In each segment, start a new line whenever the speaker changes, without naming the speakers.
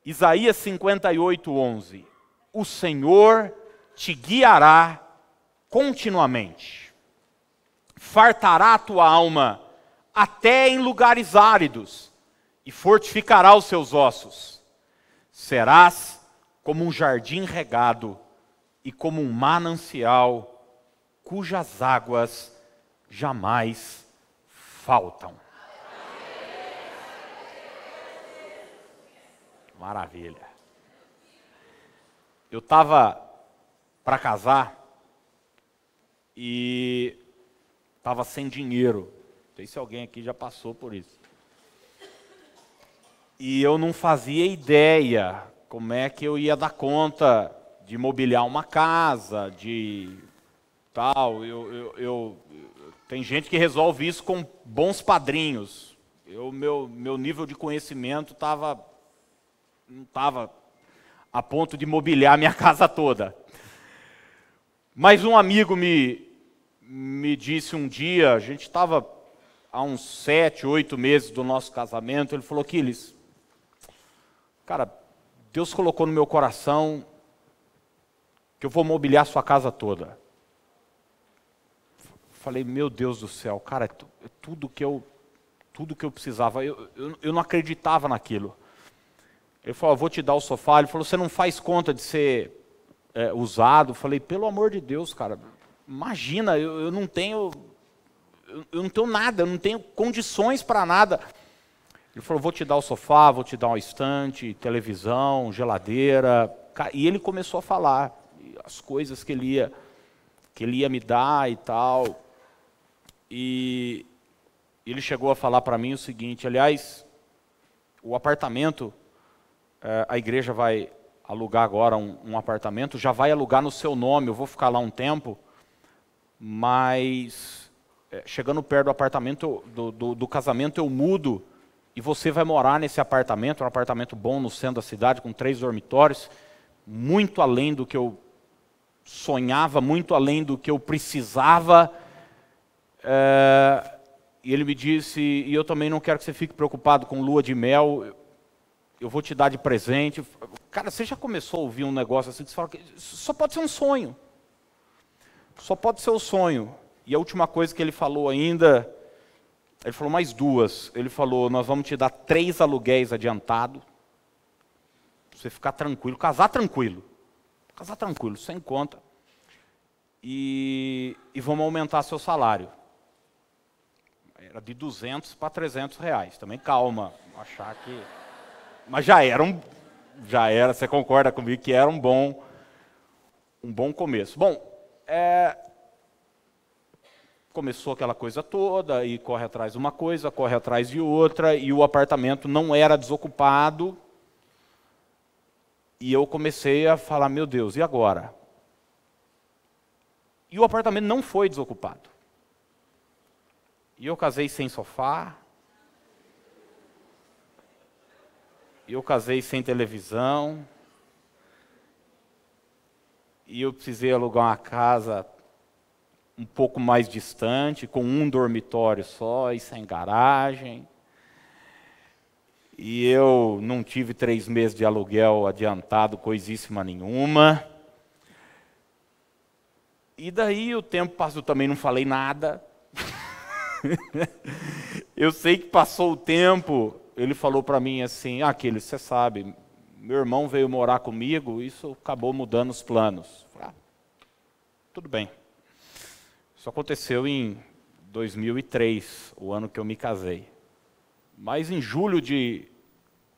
Isaías 58:11. O Senhor te guiará continuamente. Fartará a tua alma até em lugares áridos e fortificará os seus ossos. Serás como um jardim regado e como um manancial cujas águas jamais faltam. Maravilha. Eu estava para casar e estava sem dinheiro. Não sei se alguém aqui já passou por isso. E eu não fazia ideia como é que eu ia dar conta de mobiliar uma casa, de tal. Tem gente que resolve isso com bons padrinhos. Meu nível de conhecimento não estava a ponto de mobiliar minha casa toda. Mas um amigo me disse um dia, a gente estava há uns 7, 8 meses do nosso casamento, ele falou: Quiles, cara, Deus colocou no meu coração que eu vou mobiliar sua casa toda. Falei: meu Deus do céu, cara, é tudo que eu precisava. Eu não acreditava naquilo. Ele falou: eu vou te dar o sofá. Ele falou: você não faz conta de ser usado? Eu falei: pelo amor de Deus, cara, imagina, eu não tenho nada, eu não tenho condições para nada. Ele falou: vou te dar o sofá, vou te dar uma estante, televisão, geladeira. E ele começou a falar as coisas que ele ia me dar e tal. E ele chegou a falar para mim o seguinte: aliás, o apartamento, a igreja vai alugar agora um apartamento, já vai alugar no seu nome, eu vou ficar lá um tempo, mas chegando perto do apartamento, do casamento, eu mudo e você vai morar nesse apartamento, um apartamento bom no centro da cidade, com 3 dormitórios, muito além do que eu sonhava, muito além do que eu precisava. E ele me disse: e eu também não quero que você fique preocupado com lua de mel, eu vou te dar de presente. Cara, você já começou a ouvir um negócio assim que você fala que só pode ser um sonho. Só pode ser o sonho. E a última coisa que ele falou ainda, ele falou mais 2. Ele falou: nós vamos te dar 3 aluguéis adiantados, pra você ficar tranquilo, casar tranquilo, sem conta. E vamos aumentar seu salário. Era de 200 para 300 reais. Também calma, achar que... Mas já era, você concorda comigo que era um bom começo. Bom, começou aquela coisa toda, e corre atrás de uma coisa, corre atrás de outra, e o apartamento não era desocupado. E eu comecei a falar: meu Deus, e agora? E o apartamento não foi desocupado. E eu casei sem sofá. E eu casei sem televisão. E eu precisei alugar uma casa um pouco mais distante, com um dormitório só e sem garagem. E eu não tive 3 meses de aluguel adiantado, coisíssima nenhuma. E daí o tempo passou, também não falei nada. Eu sei que passou o tempo, ele falou para mim assim: Quiles, você sabe, meu irmão veio morar comigo, isso acabou mudando os planos. Falei: tudo bem. Isso aconteceu em 2003, o ano que eu me casei. Mas em julho de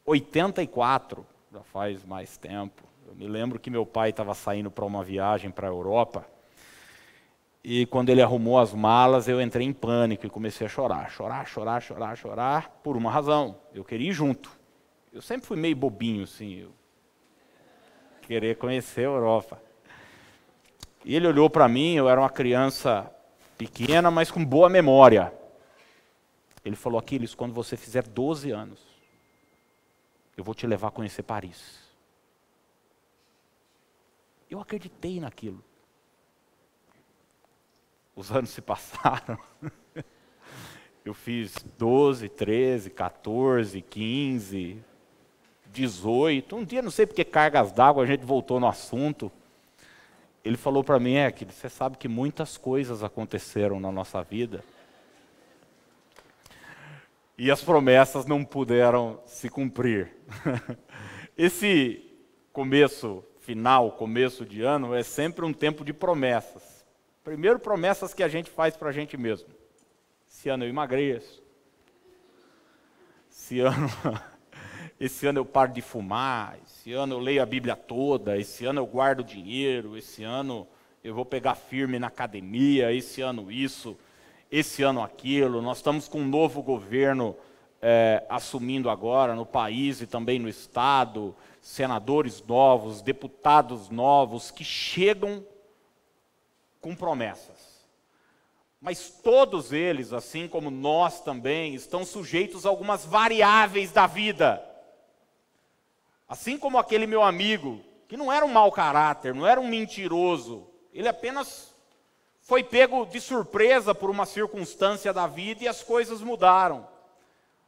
84, já faz mais tempo, eu me lembro que meu pai estava saindo para uma viagem para a Europa. E quando ele arrumou as malas, eu entrei em pânico e comecei a chorar, por uma razão: eu queria ir junto. Eu sempre fui meio bobinho, assim, querer conhecer a Europa. E ele olhou para mim, eu era uma criança pequena, mas com boa memória. Ele falou: Quiles, quando você fizer 12 anos, eu vou te levar a conhecer Paris. Eu acreditei naquilo. Os anos se passaram. Eu fiz 12, 13, 14, 15, 18, um dia, não sei porque cargas d'água, a gente voltou no assunto. Ele falou para mim, que você sabe que muitas coisas aconteceram na nossa vida e as promessas não puderam se cumprir. Esse começo de ano é sempre um tempo de promessas. Primeiro, promessas que a gente faz para a gente mesmo. Esse ano eu emagreço. Esse ano eu paro de fumar. Esse ano eu leio a Bíblia toda. Esse ano eu guardo dinheiro. Esse ano eu vou pegar firme na academia. Esse ano isso. Esse ano aquilo. Nós estamos com um novo governo assumindo agora no país e também no estado. Senadores novos, deputados novos que chegam com promessas. Mas todos eles, assim como nós também, estão sujeitos a algumas variáveis da vida. Assim como aquele meu amigo, que não era um mau caráter, não era um mentiroso, ele apenas foi pego de surpresa por uma circunstância da vida e as coisas mudaram.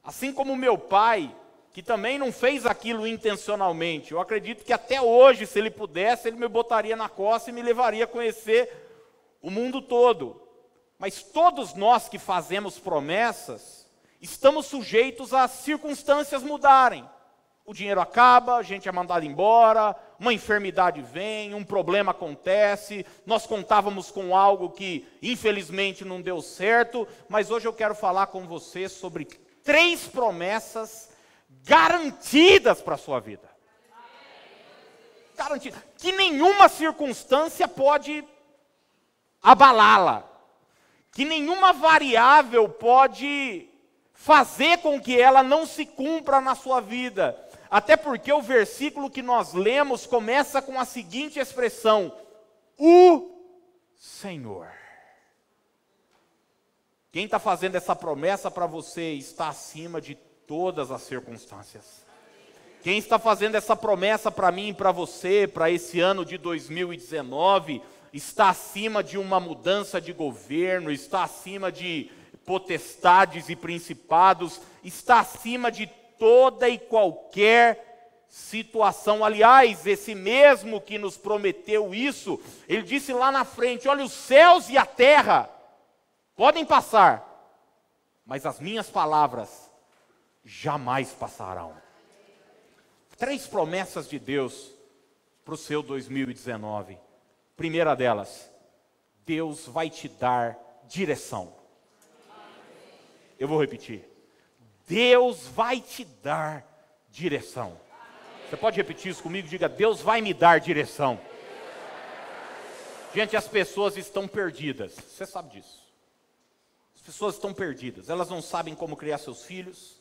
Assim como o meu pai, que também não fez aquilo intencionalmente. Eu acredito que até hoje, se ele pudesse, ele me botaria na costa e me levaria a conhecer o mundo todo. Mas todos nós que fazemos promessas, estamos sujeitos a circunstâncias mudarem. O dinheiro acaba, a gente é mandado embora, uma enfermidade vem, um problema acontece, nós contávamos com algo que infelizmente não deu certo, mas hoje eu quero falar com você sobre 3 promessas garantidas para a sua vida. Garantidas. Que nenhuma circunstância pode abalá-la. Que nenhuma variável pode fazer com que ela não se cumpra na sua vida. Até porque o versículo que nós lemos começa com a seguinte expressão: o Senhor. Quem está fazendo essa promessa para você está acima de todas as circunstâncias. Quem está fazendo essa promessa para mim e para você, para esse ano de 2019, está acima de uma mudança de governo, está acima de potestades e principados, está acima de toda e qualquer situação. Aliás, esse mesmo que nos prometeu isso, ele disse lá na frente: olha, os céus e a terra podem passar, mas as minhas palavras jamais passarão. 3 promessas de Deus para o seu 2019. Primeira delas, Deus vai te dar direção. Eu vou repetir. Deus vai te dar direção. Você pode repetir isso comigo? Diga: Deus vai me dar direção. Gente, as pessoas estão perdidas. Você sabe disso. As pessoas estão perdidas. Elas não sabem como criar seus filhos.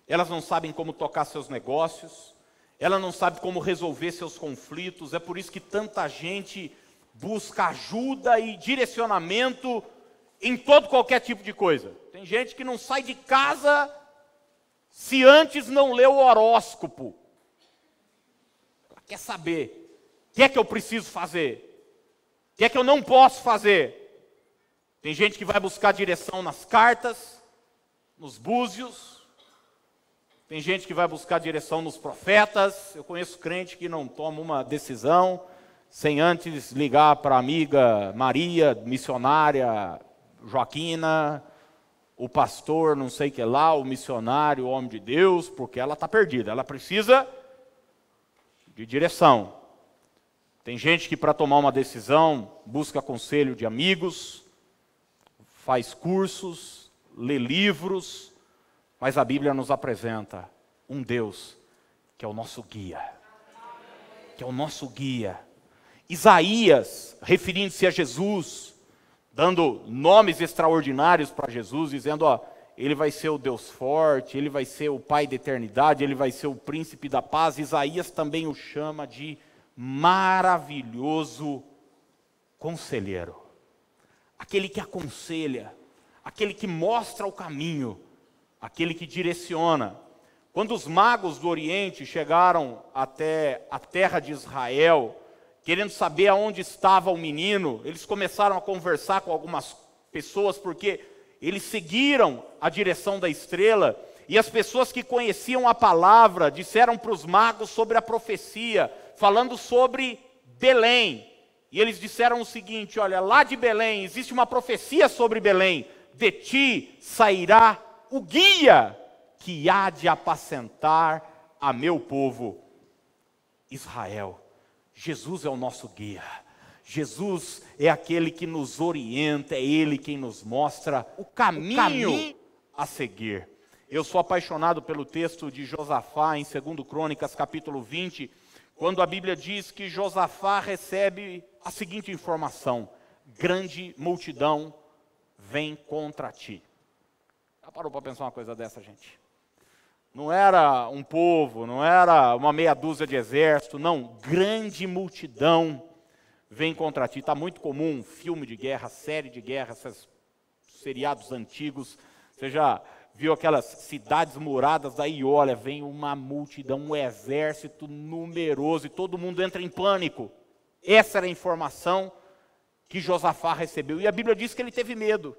Elas não sabem como tocar seus negócios. Elas não sabem como resolver seus conflitos. É por isso que tanta gente busca ajuda e direcionamento em todo qualquer tipo de coisa. Tem gente que não sai de casa se antes não leu o horóscopo. Ela quer saber o que é que eu preciso fazer, o que é que eu não posso fazer. Tem gente que vai buscar direção nas cartas, nos búzios. Tem gente que vai buscar direção nos profetas. Eu conheço crente que não toma uma decisão sem antes ligar para a amiga Maria, missionária Joaquina, o pastor não sei o que lá, o missionário, o homem de Deus, porque ela está perdida. Ela precisa de direção. Tem gente que para tomar uma decisão busca conselho de amigos, faz cursos, lê livros, mas a Bíblia nos apresenta um Deus que é o nosso guia. Que é o nosso guia. Isaías, referindo-se a Jesus, dando nomes extraordinários para Jesus, dizendo, ele vai ser o Deus forte, ele vai ser o Pai da eternidade, ele vai ser o príncipe da paz. Isaías também o chama de maravilhoso conselheiro. Aquele que aconselha, aquele que mostra o caminho, aquele que direciona. Quando os magos do Oriente chegaram até a terra de Israel, querendo saber aonde estava o menino, eles começaram a conversar com algumas pessoas, porque eles seguiram a direção da estrela, E as pessoas que conheciam a palavra disseram para os magos sobre a profecia, falando sobre Belém. E eles disseram o seguinte: olha, lá de Belém existe uma profecia sobre Belém. De ti sairá o guia que há de apacentar a meu povo Israel. Jesus é o nosso guia. Jesus é aquele que nos orienta, é Ele quem nos mostra o caminho a seguir. Eu sou apaixonado pelo texto de Josafá em 2 Crônicas, capítulo 20, quando a Bíblia diz que Josafá recebe a seguinte informação: grande multidão vem contra ti. Já parou para pensar uma coisa dessa, gente? Não era um povo, não era uma meia dúzia de exército, não, grande multidão vem contra ti. Está muito comum filme de guerra, série de guerra, esses seriados antigos. Você já viu aquelas cidades muradas, daí olha, vem uma multidão, um exército numeroso e todo mundo entra em pânico. Essa era a informação que Josafá recebeu. E a Bíblia diz que ele teve medo.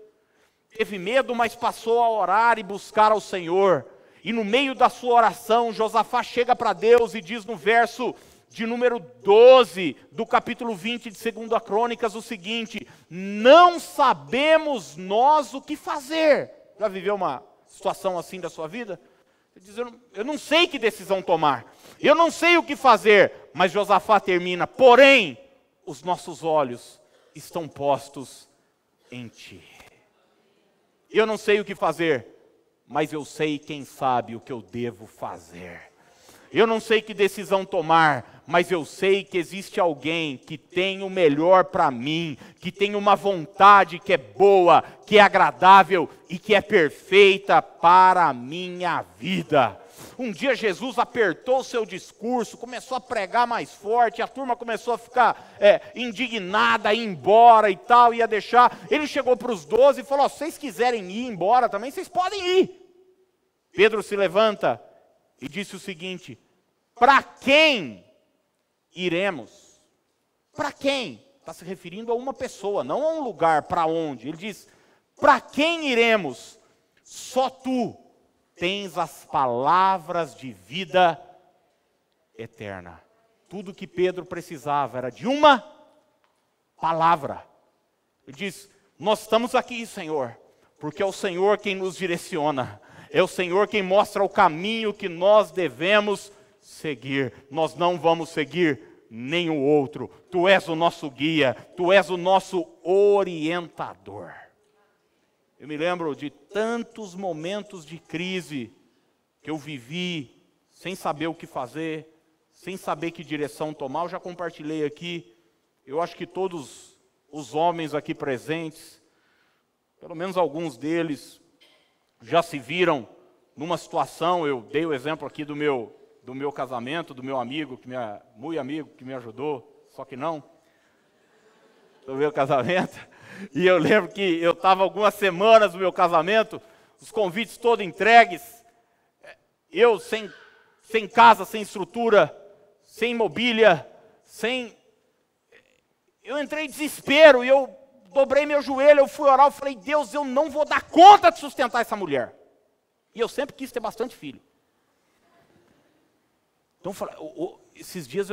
Teve medo, mas passou a orar e buscar ao Senhor. E no meio da sua oração, Josafá chega para Deus e diz no verso de número 12 do capítulo 20 de 2 Crônicas o seguinte: não sabemos nós o que fazer. Já viveu uma situação assim da sua vida? Você diz, eu não sei que decisão tomar, eu não sei o que fazer, mas Josafá termina: porém, os nossos olhos estão postos em ti. Eu não sei o que fazer, mas eu sei, quem sabe, o que eu devo fazer. Eu não sei que decisão tomar, mas eu sei que existe alguém que tem o melhor para mim, que tem uma vontade que é boa, que é agradável e que é perfeita para a minha vida. Um dia Jesus apertou o seu discurso, começou a pregar mais forte, a turma começou a ficar indignada, a ir embora e tal, ia deixar. Ele chegou para os 12 e falou: se vocês quiserem ir embora também, vocês podem ir. Pedro se levanta e disse o seguinte: para quem iremos? Para quem? Está se referindo a uma pessoa, não a um lugar. Para onde? Ele diz: para quem iremos? Só tu tens as palavras de vida eterna. Tudo que Pedro precisava era de uma palavra. Ele diz: nós estamos aqui, Senhor, porque é o Senhor quem nos direciona. É o Senhor quem mostra o caminho que nós devemos seguir. Nós não vamos seguir nenhum outro. Tu és o nosso guia, tu és o nosso orientador. Eu me lembro de tantos momentos de crise que eu vivi sem saber o que fazer, sem saber que direção tomar. Eu já compartilhei aqui. Eu acho que todos os homens aqui presentes, pelo menos alguns deles, já se viram numa situação. Eu dei o exemplo aqui do meu casamento, do meu amigo, muito amigo, que me ajudou, só que não, do meu casamento. E eu lembro que eu estava algumas semanas no meu casamento, os convites todos entregues, eu sem casa, sem estrutura, sem mobília, eu entrei em desespero, e eu dobrei meu joelho, eu fui orar, eu falei: Deus, eu não vou dar conta de sustentar essa mulher. E eu sempre quis ter bastante filho. Então, esses dias,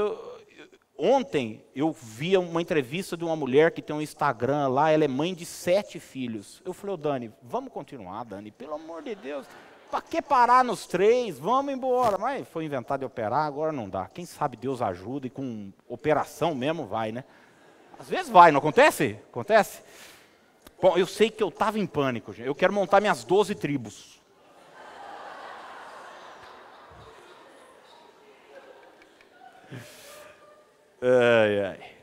ontem, eu vi uma entrevista de uma mulher que tem um Instagram lá, ela é mãe de 7 filhos. Eu falei: Dani, vamos continuar, Dani, pelo amor de Deus, para que parar nos 3? Vamos embora. Mas foi inventado de operar, agora não dá. Quem sabe Deus ajuda e com operação mesmo vai, né? Às vezes vai, não acontece? Acontece? Bom, eu sei que eu estava em pânico, gente. Eu quero montar minhas 12 tribos. Ai, ai.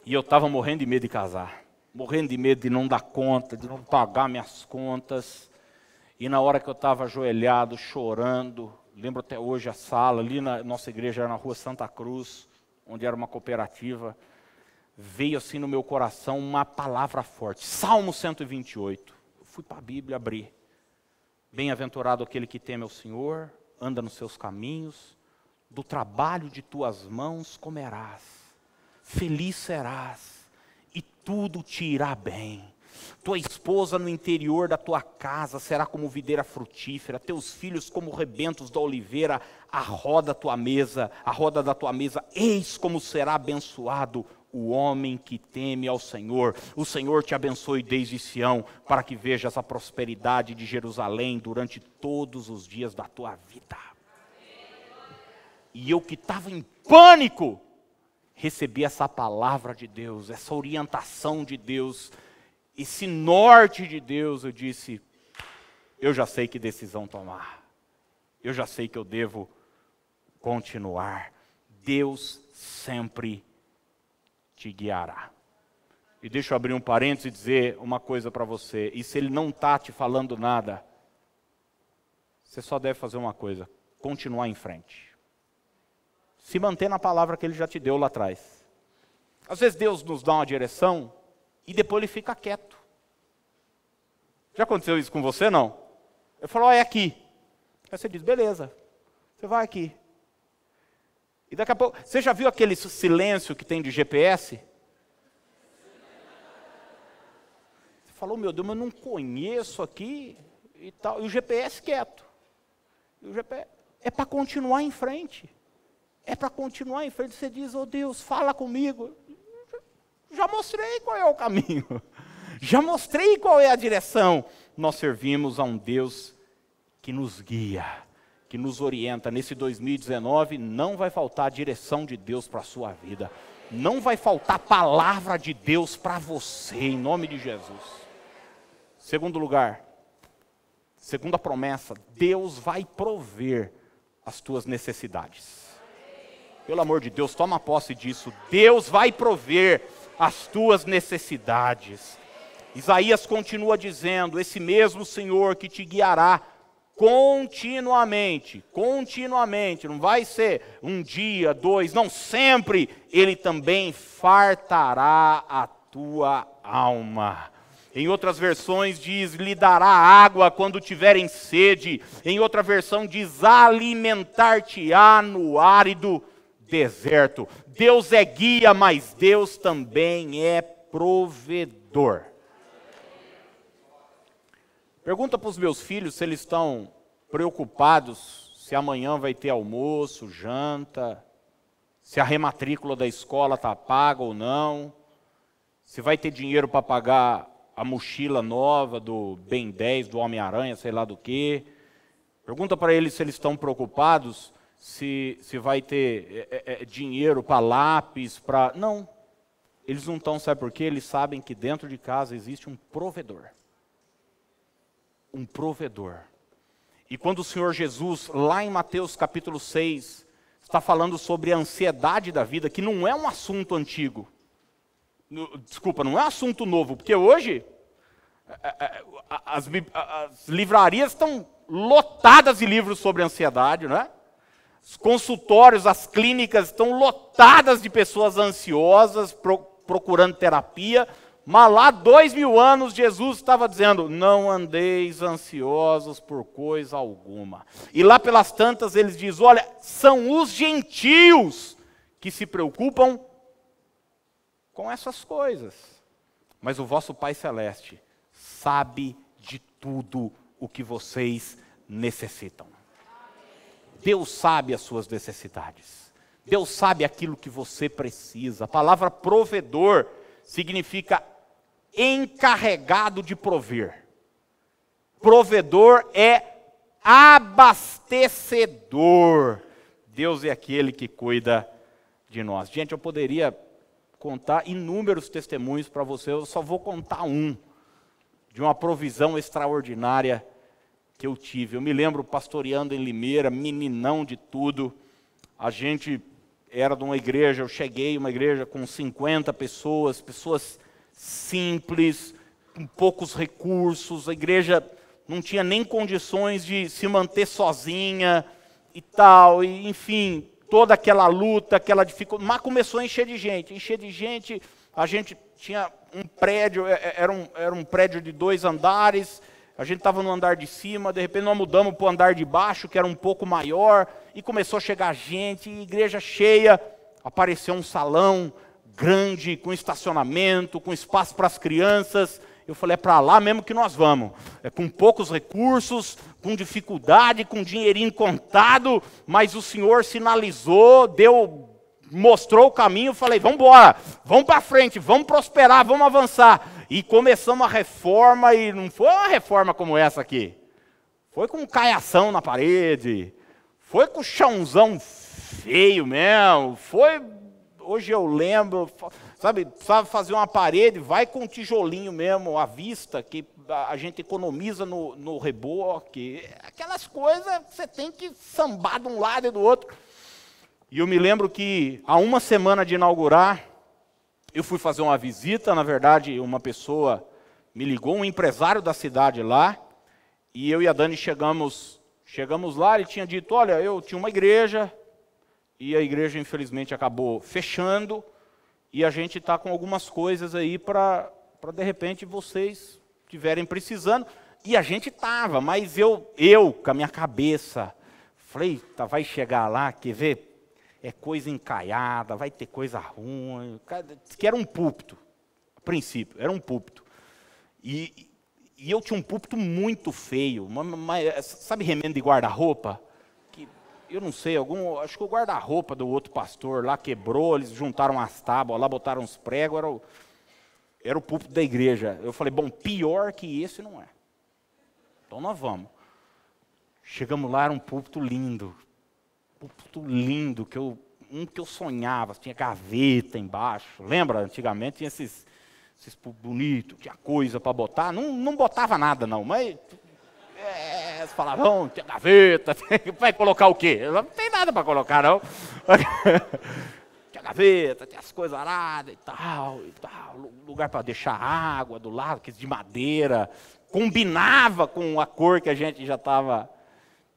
E eu estava morrendo de medo de casar. Morrendo de medo de não dar conta, de não pagar minhas contas. E na hora que eu estava ajoelhado, chorando, lembro até hoje a sala, ali na nossa igreja, era na rua Santa Cruz, onde era uma cooperativa, veio assim no meu coração uma palavra forte. Salmo 128. Eu fui para a Bíblia, abri. Bem-aventurado aquele que teme ao Senhor, anda nos seus caminhos, do trabalho de tuas mãos comerás, feliz serás, e tudo te irá bem. Tua esposa no interior da tua casa será como videira frutífera, teus filhos como rebentos da oliveira, a roda da tua mesa, eis como será abençoado o homem que teme ao Senhor. O Senhor te abençoe desde Sião, para que vejas a prosperidade de Jerusalém durante todos os dias da tua vida. E eu que estava em pânico, recebi essa palavra de Deus, essa orientação de Deus, esse norte de Deus. Eu disse, eu já sei que decisão tomar. Eu já sei que eu devo continuar. Deus sempre te guiará. E deixa eu abrir um parênteses e dizer uma coisa para você. E se Ele não está te falando nada, você só deve fazer uma coisa: continuar em frente. Se manter na palavra que Ele já te deu lá atrás. Às vezes Deus nos dá uma direção e depois Ele fica quieto. Já aconteceu isso com você, não? Ele falou, é aqui. Aí você diz, beleza, você vai aqui. E daqui a pouco, você já viu aquele silêncio que tem de GPS? Você falou, meu Deus, mas eu não conheço aqui e tal. E o GPS quieto. E o GPS é para continuar em frente. É para continuar em frente. Você diz, oh Deus, fala comigo. Já mostrei qual é o caminho. Já mostrei qual é a direção. Nós servimos a um Deus que nos guia, que nos orienta. Nesse 2019 não vai faltar a direção de Deus para a sua vida. Não vai faltar a palavra de Deus para você, em nome de Jesus. Segundo lugar, segunda promessa, Deus vai prover as tuas necessidades. Pelo amor de Deus, toma posse disso. Deus vai prover as tuas necessidades. Isaías continua dizendo, esse mesmo Senhor que te guiará continuamente, não vai ser um dia, dois, não, sempre, Ele também fartará a tua alma. Em outras versões diz, lhe dará água quando tiverem sede. Em outra versão diz, alimentar-te-á no árido deserto. Deus é guia, mas Deus também é provedor. Pergunta para os meus filhos se eles estão preocupados se amanhã vai ter almoço, janta, se a rematrícula da escola está paga ou não, se vai ter dinheiro para pagar a mochila nova do Ben 10, do Homem-Aranha, sei lá do quê. Pergunta para eles se eles estão preocupados se vai ter dinheiro para lápis, para... Não, eles não estão, sabe por quê? Eles sabem que dentro de casa existe um provedor. Um provedor. E quando o Senhor Jesus, lá em Mateus capítulo 6, está falando sobre a ansiedade da vida, que não é um assunto antigo. Desculpa, não é um assunto novo, porque hoje as livrarias estão lotadas de livros sobre ansiedade, não é? Os consultórios, as clínicas estão lotadas de pessoas ansiosas, procurando terapia. Mas lá 2000 anos Jesus estava dizendo, não andeis ansiosos por coisa alguma. E lá pelas tantas eles dizem, olha, são os gentios que se preocupam com essas coisas. Mas o vosso Pai Celeste sabe de tudo o que vocês necessitam. Deus sabe as suas necessidades. Deus sabe aquilo que você precisa. A palavra provedor significa encarregado de prover. Provedor é abastecedor. Deus é aquele que cuida de nós. Gente, eu poderia contar inúmeros testemunhos para você, eu só vou contar um, de uma provisão extraordinária que eu tive. Eu me lembro pastoreando em Limeira, meninão de tudo, a gente era de uma igreja, eu cheguei uma igreja com 50 pessoas simples, com poucos recursos, a igreja não tinha nem condições de se manter sozinha e tal, e, enfim, toda aquela luta, aquela dificuldade, mas começou a encher de gente, a gente tinha um prédio, era um prédio de 2 andares, a gente estava no andar de cima, de repente nós mudamos para o andar de baixo, que era um pouco maior, e começou a chegar gente, igreja cheia, apareceu um salão grande, com estacionamento, com espaço para as crianças. Eu falei, é para lá mesmo que nós vamos. É com poucos recursos, com dificuldade, com dinheirinho contado, mas o Senhor sinalizou, mostrou o caminho. Eu falei, vamos embora, vamos para frente, vamos prosperar, vamos avançar. E começamos a reforma, e não foi uma reforma como essa aqui. Foi com caiação na parede, foi com chãozão feio mesmo, foi... Hoje eu lembro, sabe fazer uma parede, vai com um tijolinho mesmo, à vista, que a gente economiza no reboque. Aquelas coisas, você tem que sambar de um lado e do outro. E eu me lembro que, há uma semana de inaugurar, eu fui fazer uma visita, na verdade, uma pessoa me ligou, um empresário da cidade lá, e eu e a Dani chegamos lá, ele tinha dito, olha, eu tinha uma igreja, e a igreja, infelizmente, acabou fechando, e a gente está com algumas coisas aí para, de repente, vocês estiverem precisando. E a gente estava, mas eu, com a minha cabeça, falei, tá, vai chegar lá, quer ver? É coisa encaiada, vai ter coisa ruim. Que era um púlpito, a princípio, era um púlpito. E eu tinha um púlpito muito feio, sabe remendo de guarda-roupa? Eu não sei, acho que o guarda-roupa do outro pastor lá quebrou, eles juntaram as tábuas lá, botaram uns pregos, era o púlpito da igreja. Eu falei, bom, pior que esse não é. Então nós vamos. Chegamos lá, era um púlpito lindo, que eu sonhava, tinha gaveta embaixo. Lembra, antigamente tinha esses púlpitos bonitos, tinha coisa para botar, não botava nada não, mas... Eles falavam, tinha gaveta, vai colocar o quê? Não tem nada para colocar, não. Tinha gaveta, tinha as coisas aradas e tal, lugar para deixar água do lado, que de madeira, combinava com a cor que a gente já estava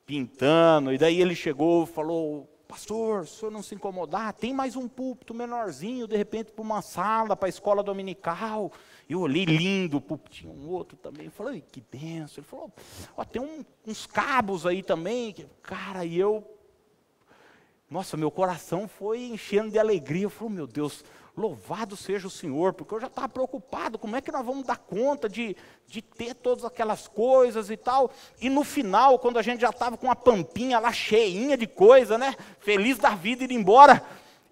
pintando. E daí ele chegou e falou, pastor, se o senhor não se incomodar, tem mais um púlpito menorzinho, de repente para uma sala, para a escola dominical. Eu olhei lindo, o púlpito, um outro também. Eu falei, que benção. Ele falou, ó, tem uns cabos aí também. Cara, e eu... Nossa, meu coração foi enchendo de alegria. Eu falei, meu Deus, louvado seja o Senhor, porque eu já estava preocupado. Como é que nós vamos dar conta de ter todas aquelas coisas e tal? E no final, quando a gente já estava com a pampinha lá cheinha de coisa, né? Feliz da vida, ir embora.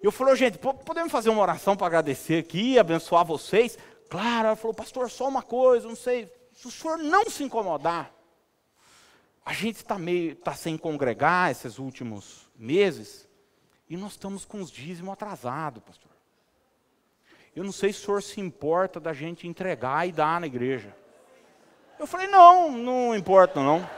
Eu falei, gente, podemos fazer uma oração para agradecer aqui, abençoar vocês? Claro, ela falou, pastor, só uma coisa, não sei, se o senhor não se incomodar, a gente está sem congregar esses últimos meses, e nós estamos com os dízimos atrasados, pastor. Eu não sei se o senhor se importa da gente entregar e dar na igreja. Eu falei, não importa não.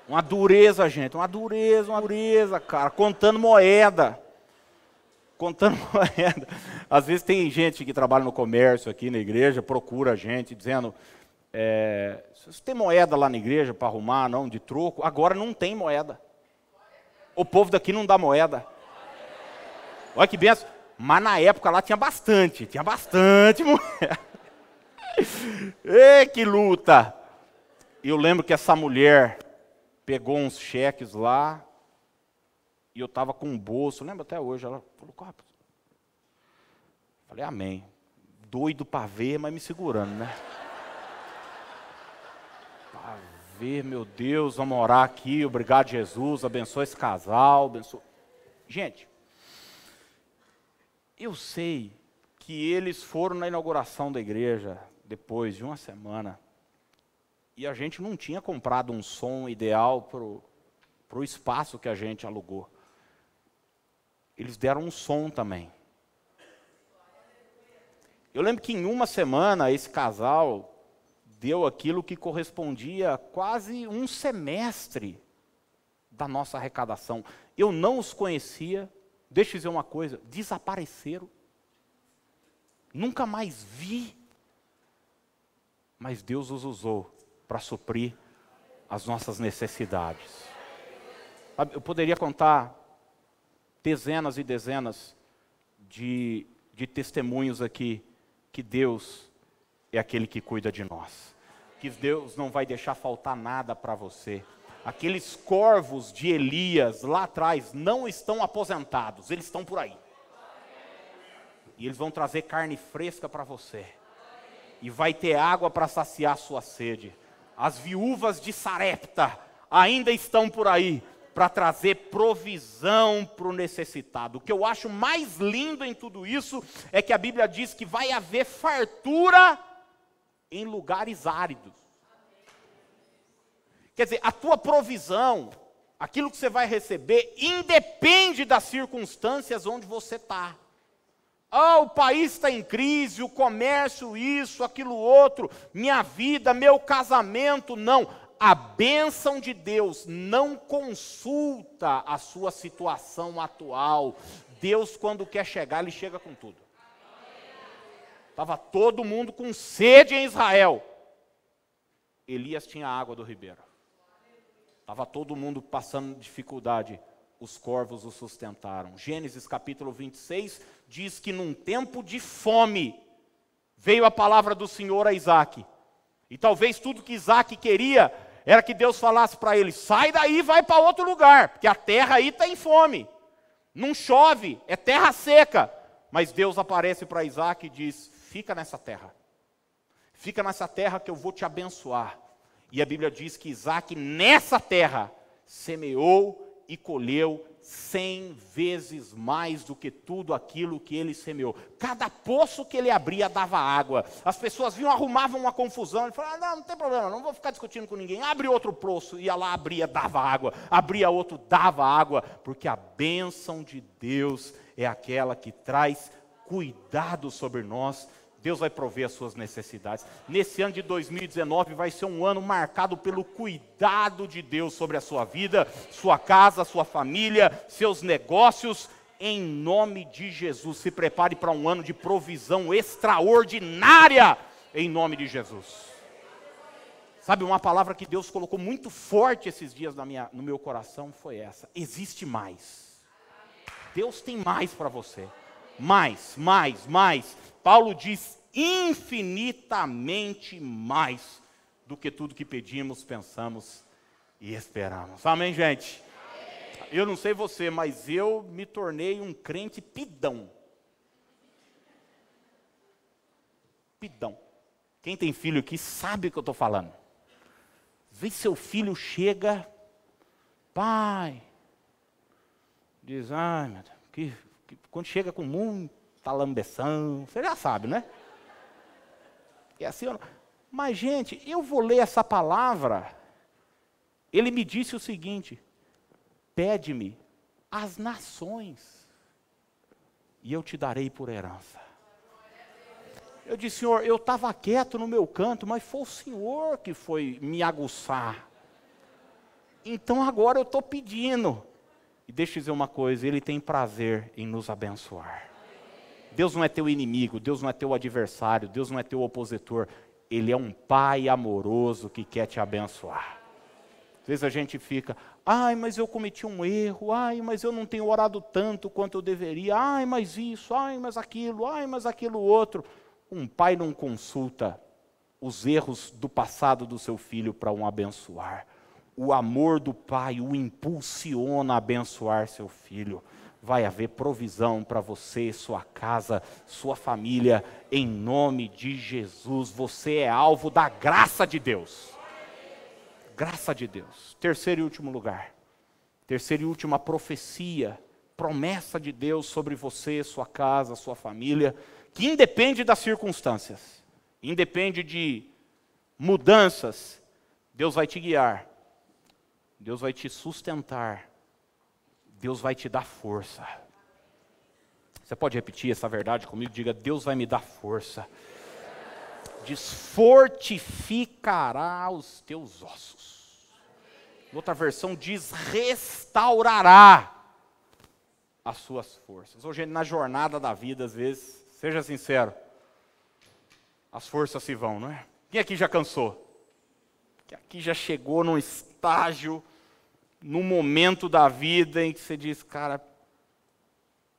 Uma dureza, gente, uma dureza, cara, contando moeda. Às vezes tem gente que trabalha no comércio aqui na igreja, procura a gente, dizendo, se você tem moeda lá na igreja para arrumar, não, de troco, agora não tem moeda. O povo daqui não dá moeda. Olha que benção. Mas na época lá tinha bastante moeda. Ei, que luta! Eu lembro que essa mulher pegou uns cheques lá, e eu estava com um bolso, lembro até hoje, ela falou, falei, amém. Doido para ver, mas me segurando, né? Para ver, meu Deus, vamos orar aqui, obrigado Jesus, abençoa esse casal, abençoa. Gente, eu sei que eles foram na inauguração da igreja, depois de uma semana, e a gente não tinha comprado um som ideal para o espaço que a gente alugou. Eles deram um som também. Eu lembro que em uma semana esse casal deu aquilo que correspondia a quase um semestre da nossa arrecadação. Eu não os conhecia, deixa eu dizer uma coisa, desapareceram. Nunca mais vi. Mas Deus os usou para suprir as nossas necessidades. Eu poderia contar dezenas e dezenas de testemunhos aqui que Deus é aquele que cuida de nós. Que Deus não vai deixar faltar nada para você. Aqueles corvos de Elias lá atrás não estão aposentados, eles estão por aí. E eles vão trazer carne fresca para você. E vai ter água para saciar a sua sede. As viúvas de Sarepta ainda estão por aí para trazer provisão para o necessitado. O que eu acho mais lindo em tudo isso é que a Bíblia diz que vai haver fartura em lugares áridos. Quer dizer, a tua provisão, aquilo que você vai receber, independe das circunstâncias onde você está. Ah, o país está em crise, o comércio, isso, aquilo outro, minha vida, meu casamento, não. A bênção de Deus não consulta a sua situação atual. Deus, quando quer chegar, Ele chega com tudo. Estava todo mundo com sede em Israel. Elias tinha água do ribeiro. Estava todo mundo passando dificuldade. Os corvos o sustentaram. Gênesis capítulo 26 diz que num tempo de fome veio a palavra do Senhor a Isaac. E talvez tudo que Isaac queria era que Deus falasse para ele: sai daí e vai para outro lugar, porque a terra aí está em fome. Não chove, é terra seca. Mas Deus aparece para Isaac e diz: fica nessa terra. Fica nessa terra que eu vou te abençoar. E a Bíblia diz que Isaac nessa terra semeou e colheu 100 vezes mais do que tudo aquilo que ele semeou. Cada poço que ele abria dava água. As pessoas vinham, arrumavam uma confusão. Ele falava: não tem problema, não vou ficar discutindo com ninguém. Abre outro poço, ia lá, abria, dava água. Abria outro, dava água. Porque a bênção de Deus é aquela que traz cuidado sobre nós. Deus vai prover as suas necessidades. Nesse ano de 2019 vai ser um ano marcado pelo cuidado de Deus sobre a sua vida, sua casa, sua família, seus negócios. Em nome de Jesus, se prepare para um ano de provisão extraordinária, em nome de Jesus. Sabe, uma palavra que Deus colocou muito forte esses dias no meu coração foi essa: existe mais. Deus tem mais para você. Mais. Paulo diz: infinitamente mais do que tudo que pedimos, pensamos e esperamos. Amém, gente? Amém. Eu não sei você, mas eu me tornei um crente pidão. Pidão. Quem tem filho aqui sabe o que eu estou falando. Às vezes seu filho chega: pai, diz: ai meu Deus, quando chega com muita lambeção, você já sabe, né? É assim, mas gente, eu vou ler essa palavra. Ele me disse o seguinte: pede-me as nações e eu te darei por herança. Eu disse: Senhor, eu estava quieto no meu canto, mas foi o Senhor que foi me aguçar. Então agora eu estou pedindo. E deixa eu dizer uma coisa: Ele tem prazer em nos abençoar. Deus não é teu inimigo, Deus não é teu adversário, Deus não é teu opositor. Ele é um Pai amoroso que quer te abençoar. Às vezes a gente fica: ai, mas eu cometi um erro, ai, mas eu não tenho orado tanto quanto eu deveria, ai, mas isso, ai, mas aquilo outro. Um pai não consulta os erros do passado do seu filho para o abençoar. O amor do pai o impulsiona a abençoar seu filho. Vai haver provisão para você, sua casa, sua família, em nome de Jesus. Você é alvo da graça de Deus. Graça de Deus. Terceiro e último lugar. Terceira e última profecia, promessa de Deus sobre você, sua casa, sua família, que independe das circunstâncias, independe de mudanças. Deus vai te guiar, Deus vai te sustentar, Deus vai te dar força. Você pode repetir essa verdade comigo? Diga: Deus vai me dar força. Diz: fortificará os teus ossos. Outra versão diz: restaurará as suas forças. Hoje, na jornada da vida, às vezes, seja sincero, as forças se vão, não é? Quem aqui já cansou? Quem aqui já chegou num estágio, num momento da vida em que você diz: cara,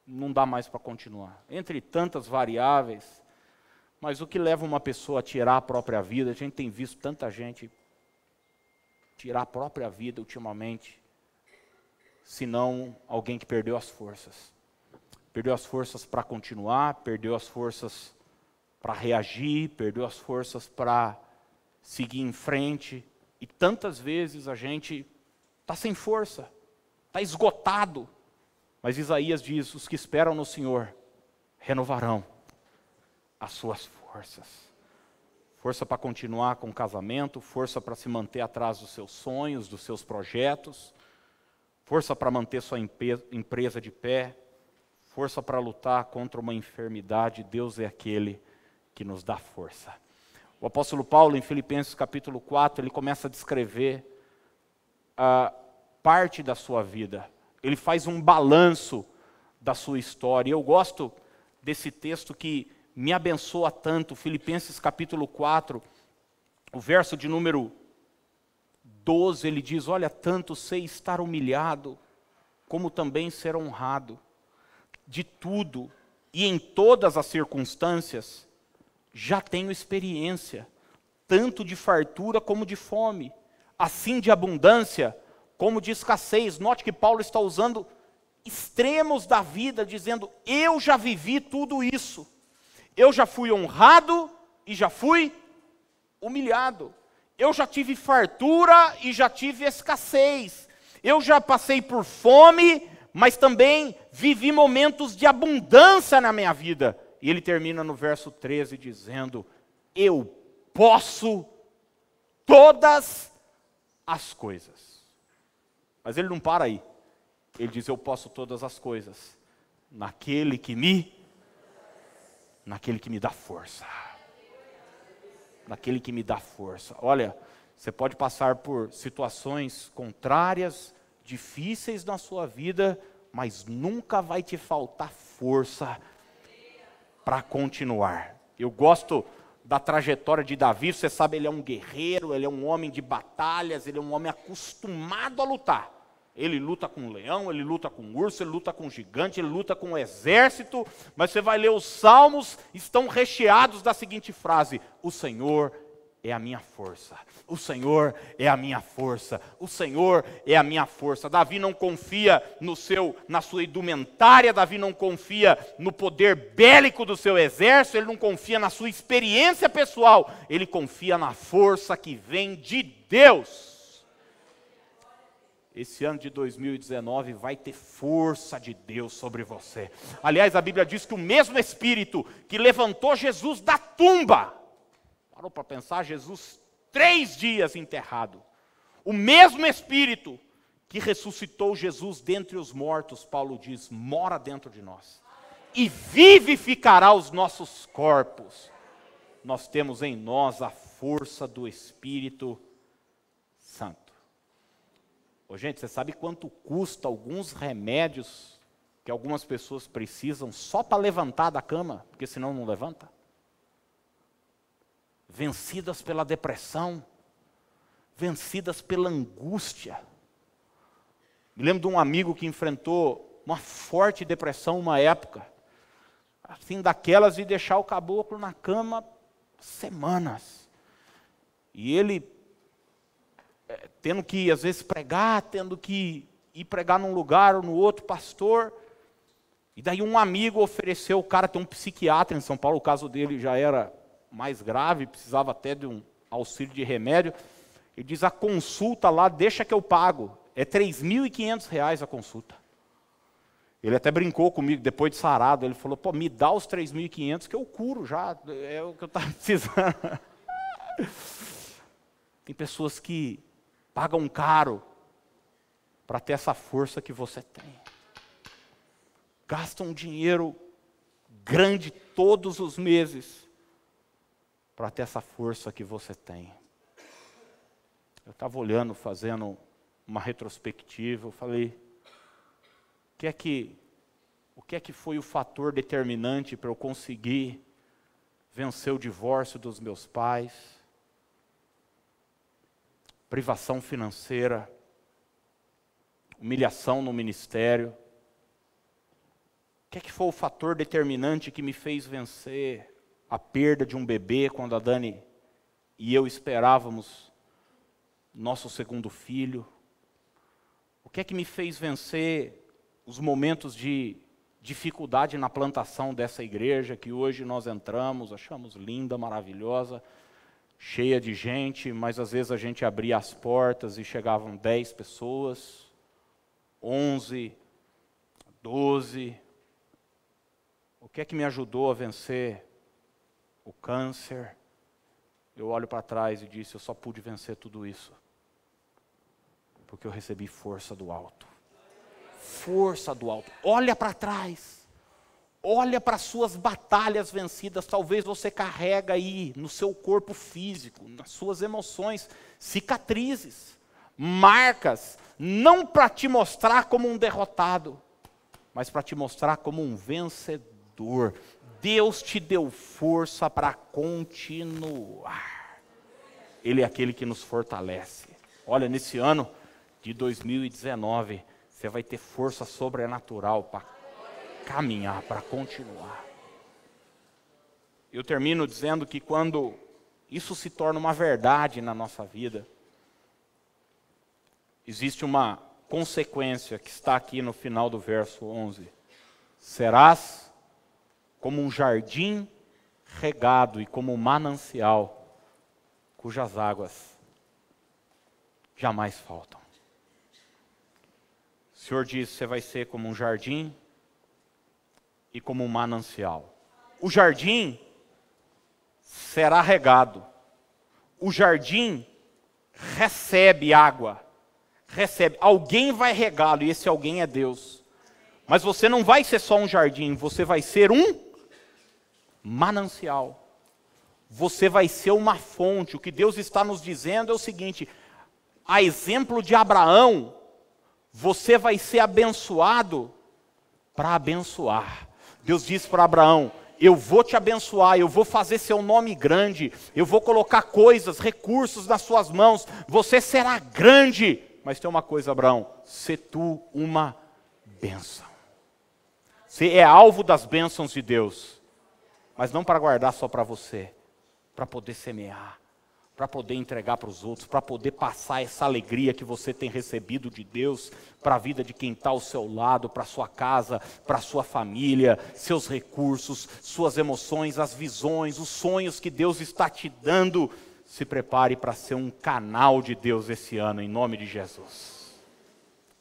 não dá mais para continuar. Entre tantas variáveis, mas o que leva uma pessoa a tirar a própria vida? A gente tem visto tanta gente tirar a própria vida ultimamente, senão alguém que perdeu as forças. Perdeu as forças para continuar, perdeu as forças para reagir, perdeu as forças para seguir em frente. E tantas vezes a gente está sem força, está esgotado. Mas Isaías diz, os que esperam no Senhor renovarão as suas forças. Força para continuar com o casamento, força para se manter atrás dos seus sonhos, dos seus projetos, força para manter sua empresa de pé, força para lutar contra uma enfermidade. Deus é aquele que nos dá força. O apóstolo Paulo, em Filipenses capítulo 4, ele começa a descrever a parte da sua vida. Ele faz um balanço da sua história. Eu gosto desse texto que me abençoa tanto, Filipenses capítulo 4, o verso de número 12, ele diz, olha, tanto sei estar humilhado, como também ser honrado, de tudo e em todas as circunstâncias, já tenho experiência, tanto de fartura como de fome, assim de abundância como de escassez. Note que Paulo está usando extremos da vida, dizendo, eu já vivi tudo isso. Eu já fui honrado e já fui humilhado. Eu já tive fartura e já tive escassez. Eu já passei por fome, mas também vivi momentos de abundância na minha vida. E ele termina no verso 13 dizendo, eu posso todas as coisas. Mas ele não para aí. Ele diz, eu posso todas as coisas naquele que me dá força. Naquele que me dá força. Olha, você pode passar por situações contrárias, difíceis na sua vida, mas nunca vai te faltar força para continuar. Eu gosto da trajetória de Davi, você sabe, ele é um guerreiro, ele é um homem de batalhas, ele é um homem acostumado a lutar. Ele luta com o leão, ele luta com o urso, ele luta com o gigante, ele luta com o exército, mas você vai ler os salmos, estão recheados da seguinte frase, o Senhor é a minha força, o Senhor é a minha força, o Senhor é a minha força. Davi não confia na sua indumentária, Davi não confia no poder bélico do seu exército, ele não confia na sua experiência pessoal, ele confia na força que vem de Deus. Esse ano de 2019 vai ter força de Deus sobre você. Aliás, a Bíblia diz que o mesmo Espírito que levantou Jesus da tumba, parou para pensar, Jesus 3 dias enterrado, o mesmo Espírito que ressuscitou Jesus dentre os mortos, Paulo diz, mora dentro de nós, e vivificará os nossos corpos. Nós temos em nós a força do Espírito Santo. Ô, gente, você sabe quanto custa alguns remédios que algumas pessoas precisam só para levantar da cama, porque senão não levanta? Vencidas pela depressão, vencidas pela angústia. Me lembro de um amigo que enfrentou uma forte depressão uma época, assim daquelas de deixar o caboclo na cama semanas. E ele tendo que, às vezes, pregar, tendo que ir pregar num lugar ou no outro, pastor. E daí um amigo ofereceu, o cara tem um psiquiatra em São Paulo, o caso dele já era mais grave, precisava até de um auxílio de remédio. Ele diz, a consulta lá, deixa que eu pago. É R$3.500 a consulta. Ele até brincou comigo, depois de sarado, ele falou, pô, me dá os 3.500 que eu curo já, é o que eu estava precisando. Tem pessoas que pagam caro para ter essa força que você tem. Gastam um dinheiro grande todos os meses para ter essa força que você tem. Eu estava olhando, fazendo uma retrospectiva, eu falei, o que é que foi o fator determinante para eu conseguir vencer o divórcio dos meus pais? Privação financeira, humilhação no ministério. O que é que foi o fator determinante que me fez vencer a perda de um bebê quando a Dani e eu esperávamos nosso segundo filho? O que é que me fez vencer os momentos de dificuldade na plantação dessa igreja, que hoje nós entramos, achamos linda, maravilhosa, cheia de gente, mas às vezes a gente abria as portas e chegavam 10 pessoas, 11, 12. O que é que me ajudou a vencer o câncer? Eu olho para trás e disse, eu só pude vencer tudo isso porque eu recebi força do alto. Força do alto. Olha para trás. Olha para as suas batalhas vencidas. Talvez você carrega aí no seu corpo físico, nas suas emoções, cicatrizes, marcas, não para te mostrar como um derrotado, mas para te mostrar como um vencedor. Deus te deu força para continuar. Ele é aquele que nos fortalece. Olha, nesse ano de 2019, você vai ter força sobrenatural para caminhar, para continuar. Eu termino dizendo que quando isso se torna uma verdade na nossa vida, existe uma consequência que está aqui no final do verso 11. Serás como um jardim regado e como um manancial, cujas águas jamais faltam. O Senhor diz, você vai ser como um jardim e como um manancial. O jardim será regado. O jardim recebe água. Recebe. Alguém vai regá-lo e esse alguém é Deus. Mas você não vai ser só um jardim, você vai ser um manancial. Você vai ser uma fonte. O que Deus está nos dizendo é o seguinte, a exemplo de Abraão, você vai ser abençoado para abençoar. Deus disse para Abraão, eu vou te abençoar, eu vou fazer seu nome grande, eu vou colocar coisas, recursos nas suas mãos, você será grande. Mas tem uma coisa, Abraão, se tu uma bênção. Você é alvo das bênçãos de Deus, mas não para guardar só para você, para poder semear, para poder entregar para os outros, para poder passar essa alegria que você tem recebido de Deus para a vida de quem está ao seu lado, para a sua casa, para a sua família, seus recursos, suas emoções, as visões, os sonhos que Deus está te dando. Se prepare para ser um canal de Deus esse ano, em nome de Jesus.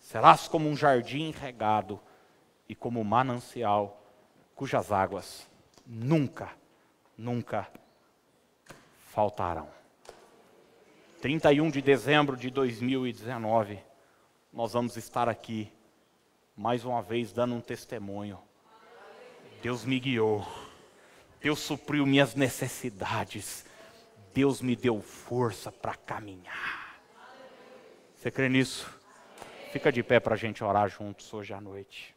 Serás como um jardim regado e como um manancial, cujas águas nunca faltarão. 31 de dezembro de 2019, nós vamos estar aqui, mais uma vez, dando um testemunho. Deus me guiou, Deus supriu minhas necessidades, Deus me deu força para caminhar. Você crê nisso? Fica de pé para a gente orar juntos hoje à noite.